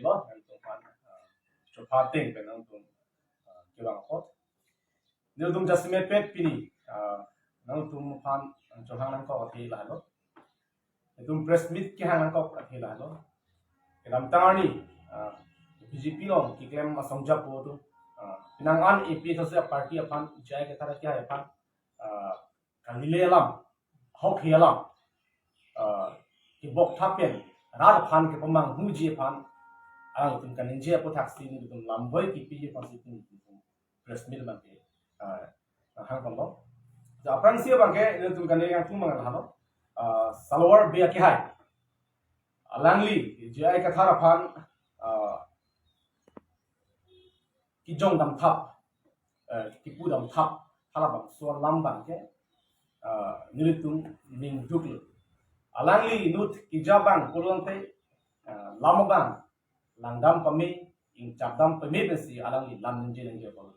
lo nan tung pan cho pha ting pe nang tung kiwang hot nil tung jasmet pet pini nang tung pan cho hang nang ko thi la lo tung press meet ki hang nang ko thi la lo ram tani BJP long ki klem asongja po tu pinangan AP to se party apan jai ke thara kya apan kanile lam hok hialam ki bok thapen rar phan ke pamang huji phan ang tum kan je po taxi ni tum lamboi ki pi pa si tum press meet ban ke hang kon lo ja prang sia bang ke tum kan yang tum mang halo salwar be ke hai alangli jai ke thara phan ki jong dam thap ki pu dam thap hala bang so lam bang ke nilitung ning duklu alangli nut ki jabang kulonte lamabang langdam pami ing chapdam pami besi alangli lam nje nje bol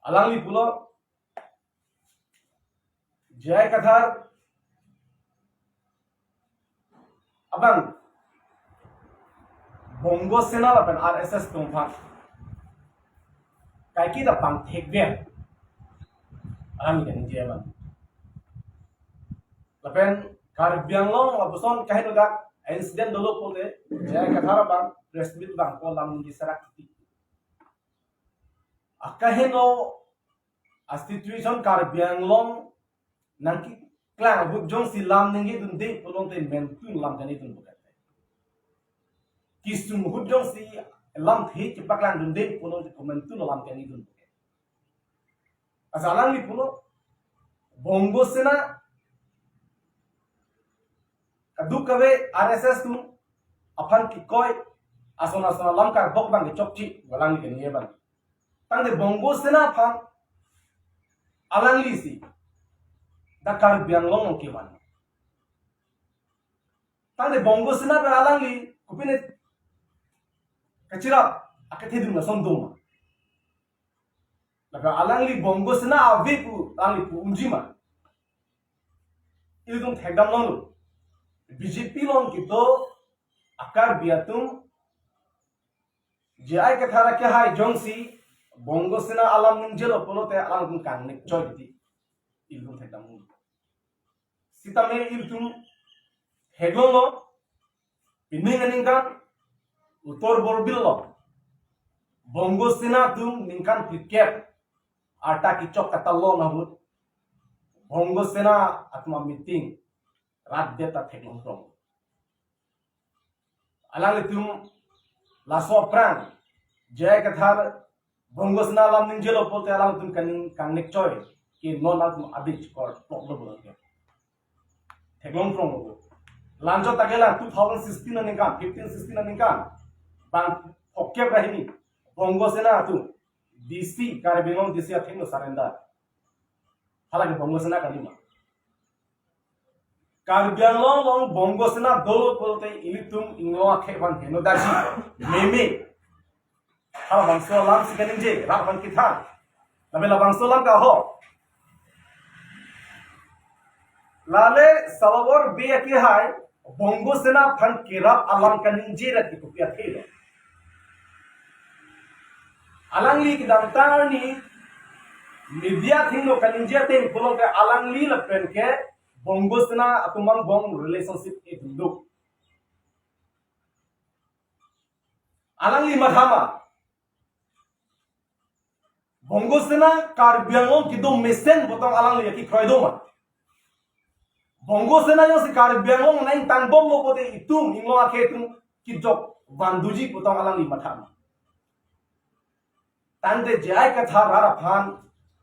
alangli pulo jai kathar abang bongo sena lapan RSS tumphak kai ki da pang thekbe alangli kan nje man lapen kar bianglong abuson kahit uga incident dolo pote jaya kathara bang resmit bang ko lam ni sarak ti akaheno a situation kar bianglong nangki klang bujong si lam ningi dun de polong te men tu lam kani dun bukat kisum hujong si lam the ki paklang dun de polong te komen tu lam kani dun bukat asalang li pulo bongo sena kaduk kawe RSS tu apan ki koi asona lam kar bok bang ki chokchi walang ni keniye ban tang de bongo sena phan alang li si dakar bianglong ki ban tang de bongo sena ba alang li kupine kachira akathe dum na sondoma laka alang li bongo sena ave pu alang li pu unjima ilung thegam long BJP long kito akar biatum jai ke thara ke hai jongsi bongo sena alam ningjelo polote alam kun kan nek joy ti ilum thekam sitame iltum hegono pining ningkan utor borbillo bongo sena tum ningkan piket ata ki chok katallo nabut bongo sena atma meeting rat deta thekam from alang tum laso prang jai kathar bongo sena alam ningjelo pote alang tum kan nek joy ki non atum abich kor plok do bolo ke thekam from go lanjo takela 2016 ninka 15 16 ninka bang hokke bahini bongo sena tu DC karbingon DC athengno surrender halaki bongo sena kalima karbianglong long bongo sena dolo polte ilitum ingwa kheban heno daji meme hala bangso lam sikaninje rak ban kitha labela bangso lam ka ho lale salawar be ki hai bongo sena phan kirap alam kaninje rat ki kupia thelo alangli ki damtarni media thingno kaninje te bolong ke alangli la pen ke bongo sena atumang bong relationship e hindu alangli mahama bongo sena karbianglong ki do mesen botong alangli ki kroidoma bongo sena yo si karbianglong nain tanbom mo bote itum inglo akhetum ki jok banduji botong alangli mathama tante jai ka tha rara phan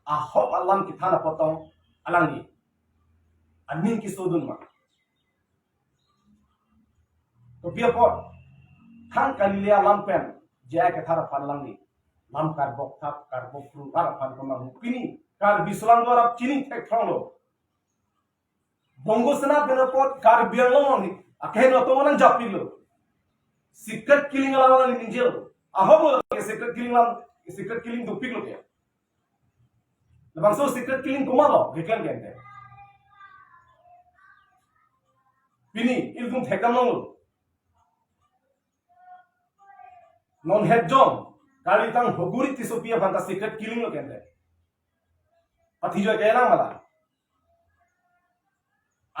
a hop alam ki thana potong alangli admin ki sodun ma to pia pot thang kalilia lampen jai ka thara phan langli lam kar bok thap kar bok fru rara phan ko ma pini kar bislang dora chini thek thonglo bongo sena benopot kar bianglong ni akhen to monang japilo secret killing ala wala ninjel ahobo secret killing do piglo ke labang so secret killing kumalo geklan gente pini ilgung thekam nong non head jong kali tang hoguri tisopia phanta secret killing lo kende pathi jo kela mala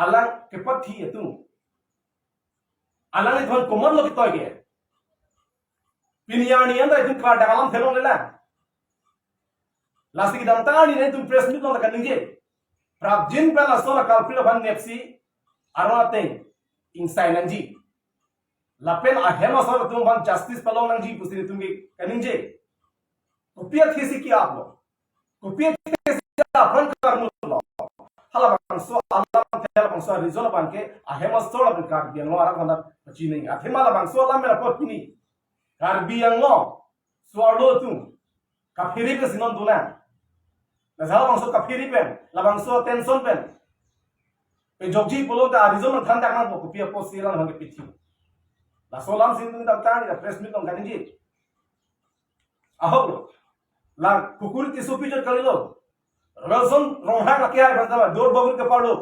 alang ke pathi etu alang thon common lo kitoy ke piniani anda itu ka dalam thelong lela lasik dam tani ne tu press meet lo ka ninge prabjin pela sola kalpila ban nepsi arate inside nanji lapen ahema sor tum ban justice pelong nanji pusi tumgi kaninje kopia thesi ki aplo kopia thesi apran karnu lo hala bang so alam thela bang so rizona bang ke ahema sor apn kar biang lo ara khana pachi nei athema la bang so alam mera pot pini kar biang lo swalo tum ka phiri ke sinon duna na zala bang so ka phiri pen la bang so tension pen pe jogji polo ta rizona thanda kan kopia posilan hang ke pithi la solam sin tung tam tani la press meet tong kaninji ahok la kukur ti sopi jo kalilo razon ronha la kya hai banda dor babur ke palo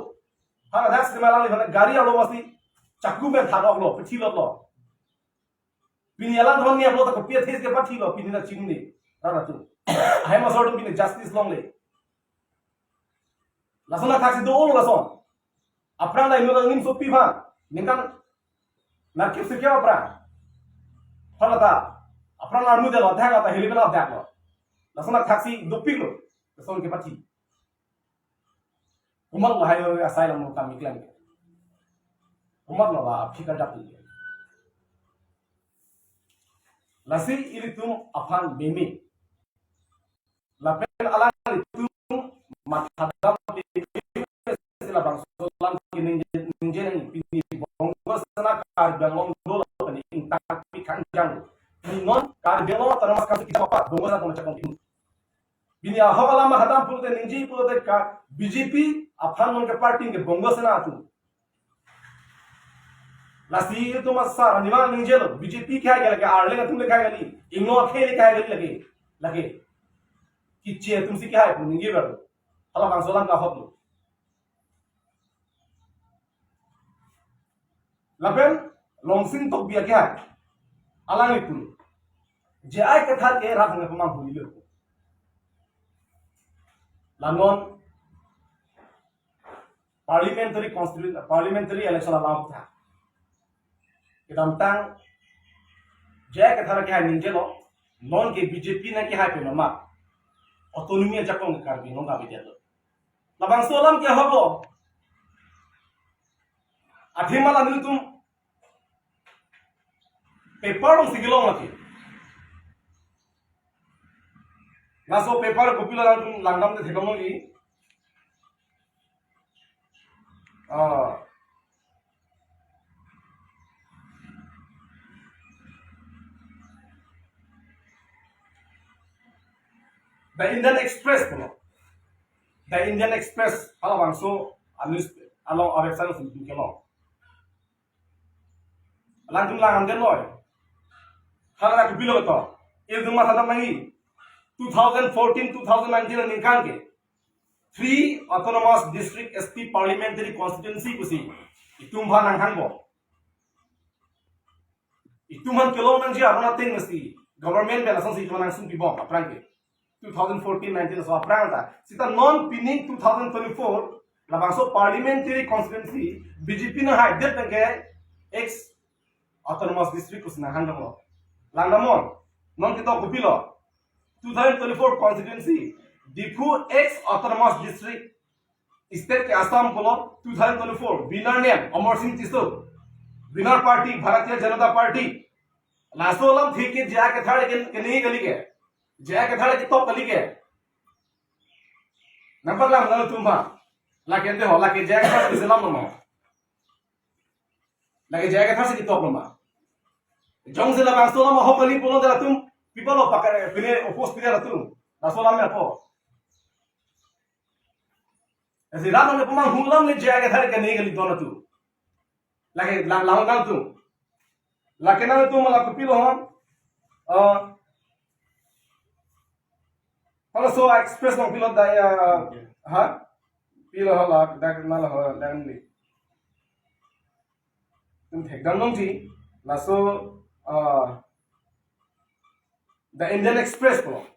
ha das ke malali bana gari alo wasi chakku me thadok lo pithi lo piniala dhon ni aplo ta kopia thes ke pathi lo pinina chingni ra tu hai ma sordum pini justice long le la sona thaksi do lo la son apran la ino nim sopi bha ninkan nakip sikya apra halata apra armu de lo dhanga ta helibela dak lo lasona thaksi dopik lo son ke pathi umat lo hayo asylum mo kam iklan umat lo ba phika dapli lasi ilitum afan bemi lapen ala ilitum mathadam sila bang solam ninje pini bongos sana kar bangong dolo ni intak pikanjang non kar belo tanamas kasu kita apa bongos na tamacha kompin bini ahawala ma hadam pulte ninji pulte ka BJP afan non ke party ke bongos na atu lasi itu masar animal ninje lo BJP kya gala ke arle na tum lekha gali ingo khele kya gali lage kiche tum si kya hai ninje ber hala bang solam ka hoblo lapen longsing tok biya kya alang itu je ai ke thar ke ra phang pamang huli lo langon parliamentary election alam tha idam tang je ke thar ke ninje lo non ke BJP na ke hai pe ma autonomy jakong kar bi non ga bi lo labang solam ke hobo athimala nil tum paper dong sigilong lagi ngaso paper kopila tum langdam de thekam lagi the Indian Express kono the Indian Express alawang so anus along abesan sim kelong langtum langam den loy hala ku bilo to il dum mata mangi 2014-2019 ninkan ke 3 autonomous district SP parliamentary constituency kusi itum bha nang hangbo itum han kilo nang ji apna ting mesti government bela sang si nang sum pibo aprang ke 2014-19 so aprang ta sita non pinning 2024 labang so parliamentary constituency BJP na hai det ke ex autonomous district kusna hangbo Langdamon, non kita kupilo 2024 constituency Dikhu ex autonomous district state ke Assam kolo 2024 winner name Amar Singh Tiso winner party Bharatiya Janata Party lasolam thi ke ja ke thade ke nahi gali ke ja ke thade ke top gali ke number lam nal tumba la kende ho la ke ja ke thade se lam no la ke ja ke thade ke top no jong se la bang so la ho kali polo da tum people of pakare pine opos pine la tum la so la me po ऐसे रात में पमा हुंगलम ने जाएगा धर के नहीं गली दोनों तू लगे लांगल तू लगे ना तू मला कुपिलो हम हलो सो एक्सप्रेस नो पिलो दाय हा पिलो हला दाग ना ला लैंगली तुम ठेकदान नं जी lasso the Indian Express polong.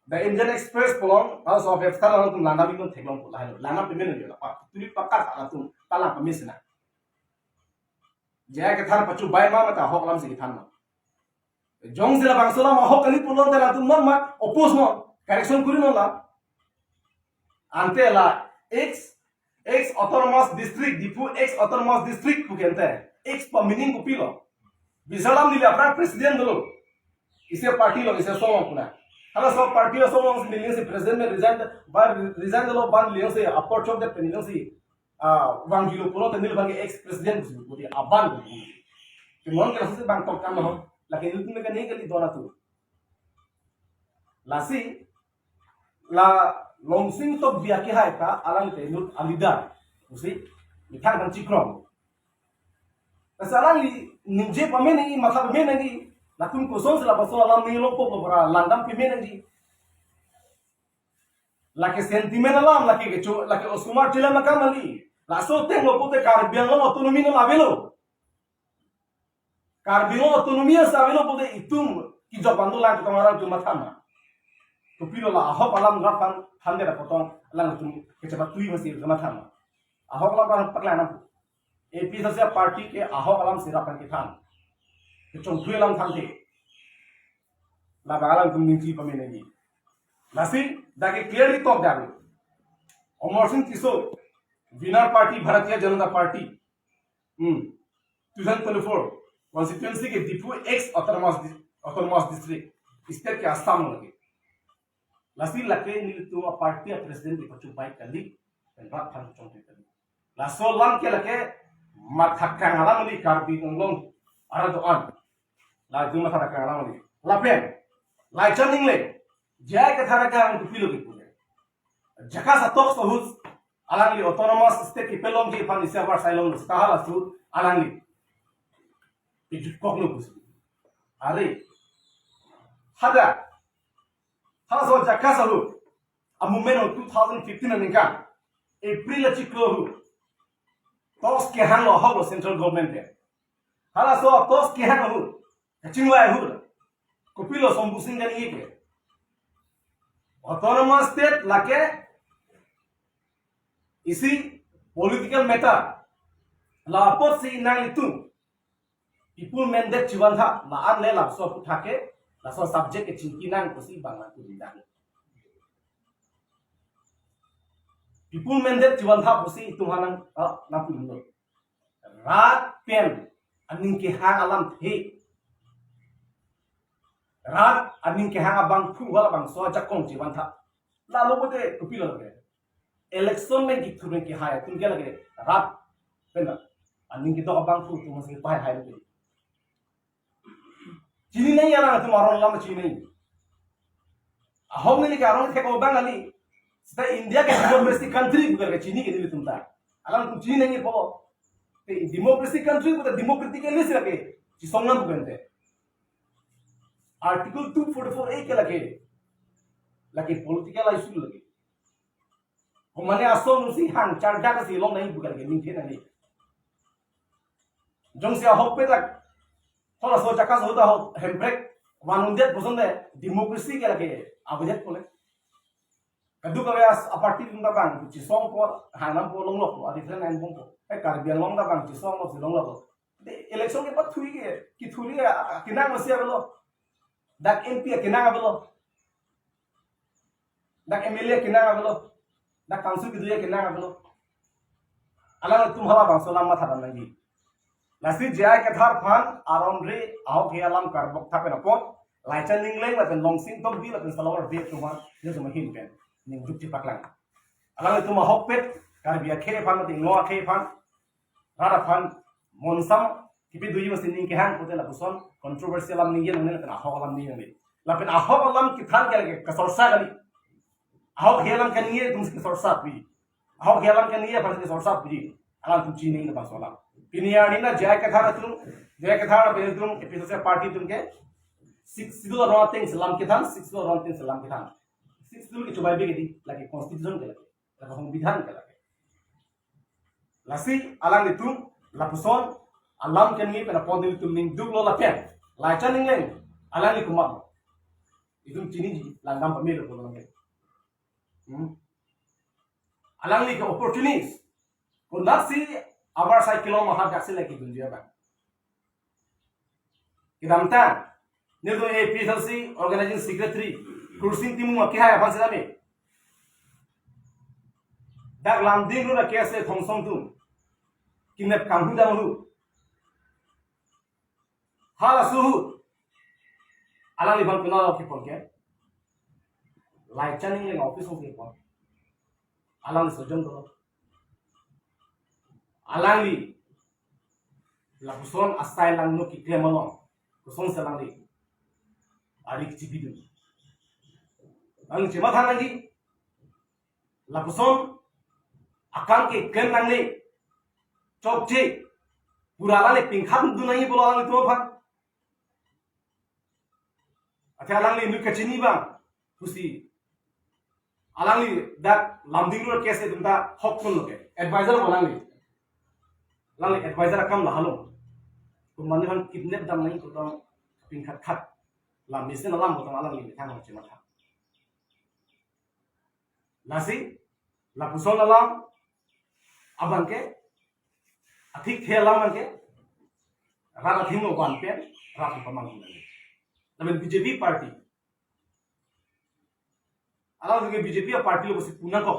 The Indian Express polong house of Eftal orang tum lana bingung teglong pula hello. Lana pemene dia lah. Tuli pakar tak tum talang pemisna. Jaya kethan pacu bay ma mata hok lam si kethan ma. Jong sila bangsola ma hok kali polong tela tum non ma oppose mo correction kuri non la. Ante la X autonomous district dipu X autonomous district kukente X pa meaning kupilo. Bisalam nila apna president dulu. इसे party लोग इसे सोमों पुना हला सब party लोग सोमों से मिलने से president में रिजाइन दलो बांध लियो से अपर चौक दे पेनिलों से वांगिलो पुनो तनिल बांगे एक्स प्रेसिडेंट से बोली अबान बोली कि मन के रस्ते बांग टॉक काम हो लेकिन इल्तु में का नहीं कली दोना तू लासी ला लोंगसिंग तो बिया के हाय का अलग ते नुट अलिदा उसी मिठाई बंची क्रोम असला निजे पमे नहीं मतलब में नहीं lakum kosong sila pasal alam ni lopo pora landam pimena ji laki sentimen alam laki kecu laki oskumar cila makam ali laso teng lopo te karbiang lo autonomi no avelo karbiang autonomi sa avelo pode itum ki jopando lang tomara cuma thama to pilo la ahok alam rapan hande ra potong lang tum kecepat tui masih cuma thama ahok alam paklana AP sa party ke ahok alam sirapan ke tham Kecong dua lam tante, la bagalan tum ninci pemene ni. Nasi, dake clearly talk daru. Omar Singh Kiso, winner party Bharatiya Janata Party, 2024 constituency के depot X autonomous district, state के आसाम लगे. Nasi लगे नील तुम party president के पच्चू bike कली, पेंड्रा थान चौंके कली. Laso lam के लगे माथाक्का ngalam ni karbi nglong arah doan. La jumlah thara ka ngalam ni. La pen. La channing le. Jaya ke thara ka ang pilo ki pule. Jaka sa tok sahus alang li autonomous state ki pelong ki fan isya war sailong stahala su alang li. Ijut kok no kus. Are. Hada. Haso jaka sahu. Amumeno 2015 ningka. April chiklo hu. Tos ke hang lo hog central government de. Hala so tos ke hang hu. Kacingwa hu. Kopilo sombusing gan ike. Autonomous state lake isi political matter la pot si nang itu ipul mandate chiwan tha la an le la so uthake la so subject ke chinki nang kosi bangla tu dindang ipul mandate chiwan tha kosi tuhanang na pundo rat pen aning ke hang alam the rat aning ke hang abang phu wala bang so jakong chiwan tha la lo bote kupilo lage election में कितु में क्या है तुम क्या लगे रात पे ना अन्य की तो अबांग फूल तुम से पाए है लगे चीनी नहीं आ रहा तुम आरोन लाम चीनी नहीं हम नहीं क्या आरोन थे को बांग अली स्टा इंडिया के डेमोक्रेसी कंट्री बुकर के चीनी के लिए तुम था अगर तुम चीनी नहीं बोलो तो डेमोक्रेसी कंट्री को तो डेमोक्रेसी के लिए से लगे जिसोंगना बुकनते आर्टिकल 244 ए के लगे पॉलिटिकल इशू लगे Kumane asom si hang charda ka si long nahi bukan ke ning thena ni jong sia hope tak thola so jaka so da ho hembrek wanundet bosonde democracy ke lage abujet pole kadu ka as aparti dum da bang chi song ko hanam po long lo adi thena en bong ko e karbian long da bang chi song lo si long lo de election ke pat thui ke ki thuri kina masia belo dak mp kina belo dak mla kina belo दा council की दुनिया के ना बोलो अलग तुम्हारा बांसोला मत हरन लगी लासी जय के थार फान आराम रे आओ के अलाम कर बक था पे नपोन लाइचन लिंग ले लॉन्गसिंग तो भी लपन सलावर दे तुम जे तुम हिन पेन निंग जुक्ति पकलांग अलग तुम हॉप पे कर बिया खे फान मत नो खे फान रारा फान मोनसम कि भी दुई मसिन के हां कोते लपसन कंट्रोवर्शियल अम निये नने लपन आहो अलाम निये लपन आहो अलाम की थान के कसरसा गली Ahok healan kan niye तुमसे सोर्सा भी ahok healan kan niye फंस के सोर्सा भी अलाम तुम चीनी नहीं बस वाला पिनियानी ना जय कथा ना पे तुम एपिसोड से पार्टी तुम के 6 दो रोटिंग सलाम के थान 6 दो रोटिंग सलाम के थान 6 दो की चुबाई भी की लगे कॉन्स्टिट्यूशन के लगे संविधान के लगे लसी अलाम ने तुम लपसोन अलाम के निये पे ना पौधे तुम निंग दुग लो लपेट लाइचा निंग लें अलाम ने Kumar itu cini langgam pemilu pun orang alang ni ke opportunities kondasi awar sai kilo mahal jaksi lagi dunia bang kita minta ni tu APSLC organizing secretary kursi timu makia hai apa sih kami dak landing lu nak kiasa thongsong tu kinap kamu dah lu hal suhu alang ni bang kenal okey pun ke lai chaning le office okey pun alang ni sejam tu alang ni lakuson asai lang no ki kremalong kuson selang ni arik cipidu ang cema thang lagi lakuson akan ke ken nang ni chok che purala le pingkham du nai bolo alang tu phan atha alang ni nu kachini bang kusi alang ni dak lamding ro kese tumta hok kun loke advisor bolang ni lang ni advisor kam la halom tu mani han kidnap dam nai tu tong pingkhat khat lam misen alam botong alang ni thang ma chema tha nasi lapuson alam abang ke athik thelam ke rara thingo ban pen rap pamang ni namen BJP party alang ke BJP party lo basi puna ko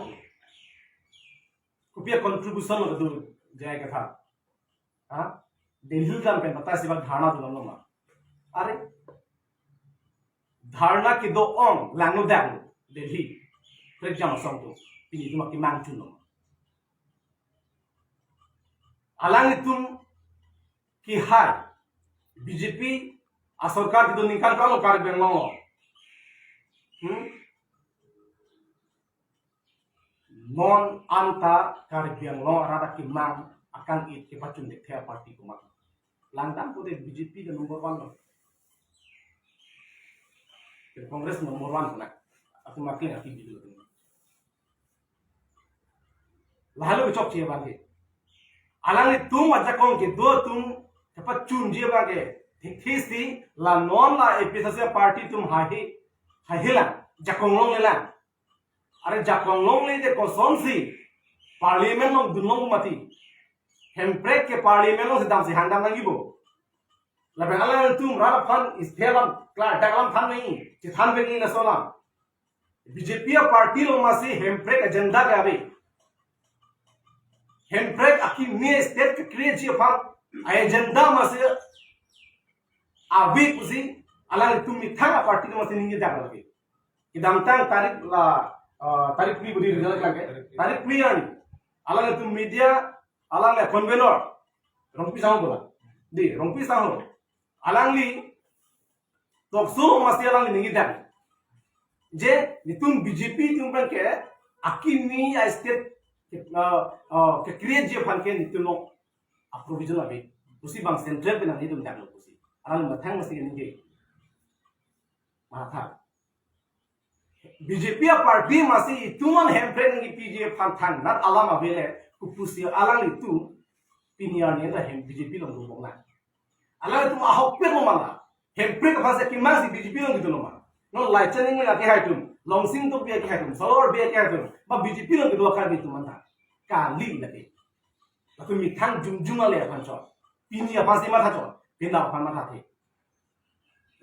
kupia contribution lo do jay ka tha ha delhi kam pen bata siba dhana dulam ma are dharna ki do ong lango dang delhi trek jam song to pini tu maki mang chun lo alang itum ki hai BJP a sarkar ki do nikal kalo kar benglo non anta kar benglo rada ki mang akan it ke pacun de thea party ko mak langdam ko de BJP de number 1 ke congress number 1 na aku makin aki bidu lalu chok che bang ke alang ni tum aja kong ke do tum dapat chun je bage thisi la non la episode party tum hila jakong long lela are jakong long le de konsonsi parliament long dunong mati hemprek ke parliament long sedam si handam lagi bo la be alang tum rara fan istelam klar daglam fan nahi che than be ni na sola BJP party lo masi hemprek agenda ke abe hemprek aki ne state ke create je fan agenda masi abe kusi alang tum ni thanga party lo masi ninge dak lagi idam tang tarik pi budi result lage tarik pi ani alang tum media alang le convener rongpi sang bola di rongpi sang alang li toksu masi alang li ninge dak je nitum BJP tum ban ke aki ni state ke create je fan ke nitum no approvision abe usi bang central pe nang nitum dak lo usi alang mathang masi ke ninge matha BJP party masih itu man hempren ngi PJ fan thang nat alam avele kupusi alang itu pinian ni dah BJP long bong na alang itu ahok pe mo mala hempren ka fase ki masih BJP long gitu no ma no lai chening ngi ake hai tum long sing to pe ake hai tum solor be ake hai tum ba BJP long gitu akar gitu man ta kali lagi aku mi thang jum ale fan cho pini apa sih ma tha cho pinda fan ma tha the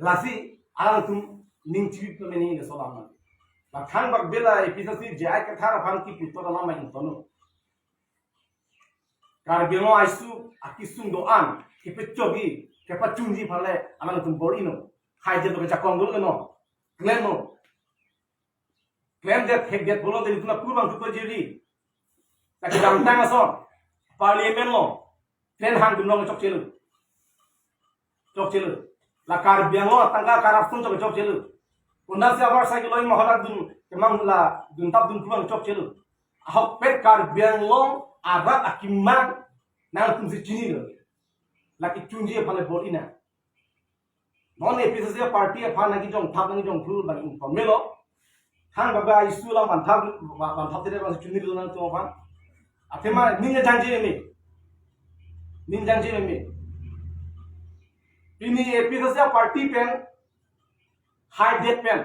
lasi alang tum ning chibi pe me ni le solam ma Thang bak bela episode jai ke thara fan ki puto la ma in tono kar belo aisu akisung do an ki pechogi ke pachunji phale alang tum bori no khai je to ke chakong gol no claim that hek that bolo de tuna kurbang tu jeri ta ke dam tang aso parliament lo tren han dum lo chok chelu la kar belo tangga karapsun chok chelu undang siapa saya lagi mahalat dun kemang la dun tap dun kurang cok celu ahok pet kar biang long arat akiman nang tum si chini lo laki chunji phale bolina non episode party apha nagi jong thap nagi jong phul bang pomelo hang baba isu la man thap tere bang chuni lo nang to pha athema ninge jangje me ini episode party pen high date pen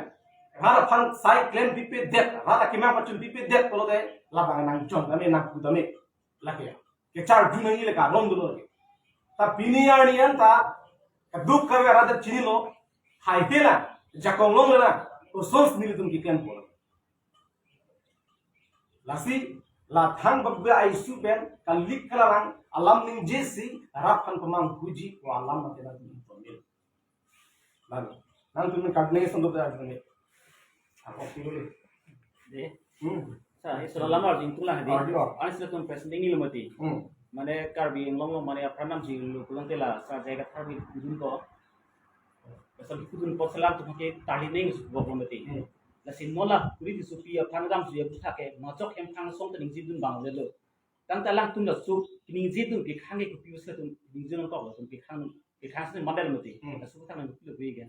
rara fan sai claim pipe det rara kima pachun pipe det polo de labang nang jon dame nang ku dame lake ke char dunangi le ka rom dulo ke ta pinianian ta duk karwe rada chinilo hai hela jakong long la to sons nili tum ki claim polo lasi la thang babbe ai su ben kalik kalarang alam ning jesi rafan pemang puji wa alam na tena tum pamil lalu nang tum kadne sondo da tum apa pilih deh sa isola lamar jing tulang hadi anis la tum present ini lumati mane karbi long long mane pranam ji lu pulang tela sa jaga tharbi dun ko pasal kudun porsalam tu ke tali neng su go lumati la sin mola kuri di supi pranam ji bu thake ngachok em phang song ta ning ji dun bang le lo tang ta lang tum la su ning ji dun ke khange ko pius la tum ning ji non ko tum ke khang se mandal lumati la su ta nang lu be ga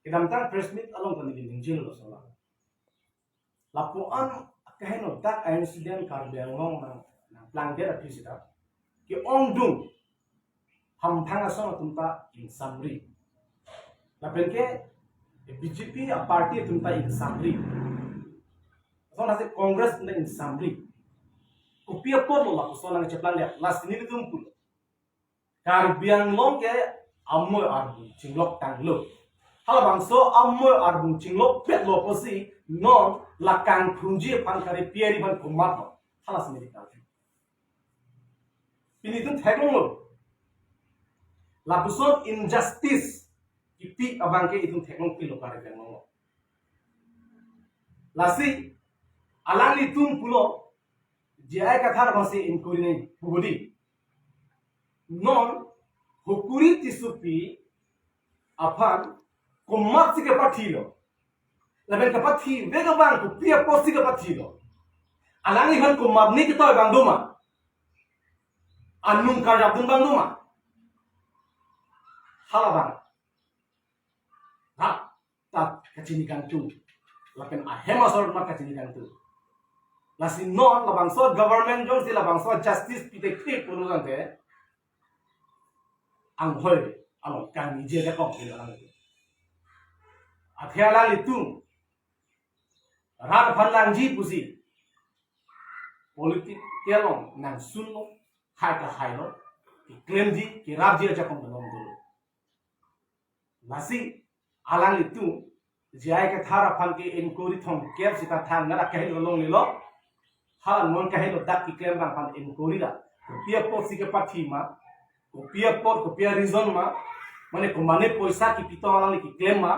idam tang press meet along kan ning jil lo sala lapuan kaheno tak incident karbiang long na plan dia pisita ki ong dung ham thanga song tumta in summary la penke BJP a party tumta in summary so na se congress na in summary kopia por lo la so na cheplan dia last ni tum pul karbiang long ke ammo arbu chinglok tang lo halabang so ammo arbu chinglok pet lo posi non la kang punji pan kare pieri ban kumat halas ni dikal pini tum thaglong lo la buson injustice ipi abangke itum thaglong pilo kare bang lo lasi alang ni tum pulo jai kathar base inquiry nei bugodi non hukuri tisupi apan kumat sike pathilo laben kapati vega bang ku pia posti kapati do alangi han ku mabni ki toy bang duma annum ka jabdun bang duma hala bang ha ta kachini kan tu lapen a hema sor ma kachini kan tu lasi non labang so government jong si labang so justice pite kri puru jante ang hoi alo kan ni je de kong ni alang athiala litung rat phalang ji pusi politik kelong nang sunno hai ka hai lo ki claim ji ki rap ji acha kom long dulu lasi alang itu jai ka thara phan ke inquiry thong kep sita thang na ka helo long ni lo halan mon ka helo dak ki claim bang phan inquiry la pia pot si ke pathi ma ko pia pot ko pia reason ma mane ko mane poisa ki pito alang ki claim ma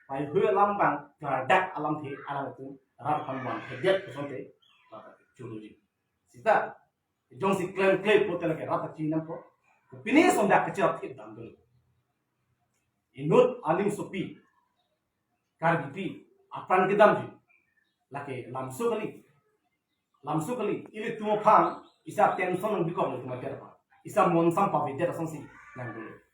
pai hue lam bang ka dak alam the alang tu rat phan bang hedet ko sonte chuluji sita jong si claim potel ke rat chi nam ko pini som dak ke thip dam dul inut alim sopi kargipi apan ke dam ji lake lamsu kali ili tumo phang isa tension on bikom tumo ter pa isa mon sam pa videt song si nang dul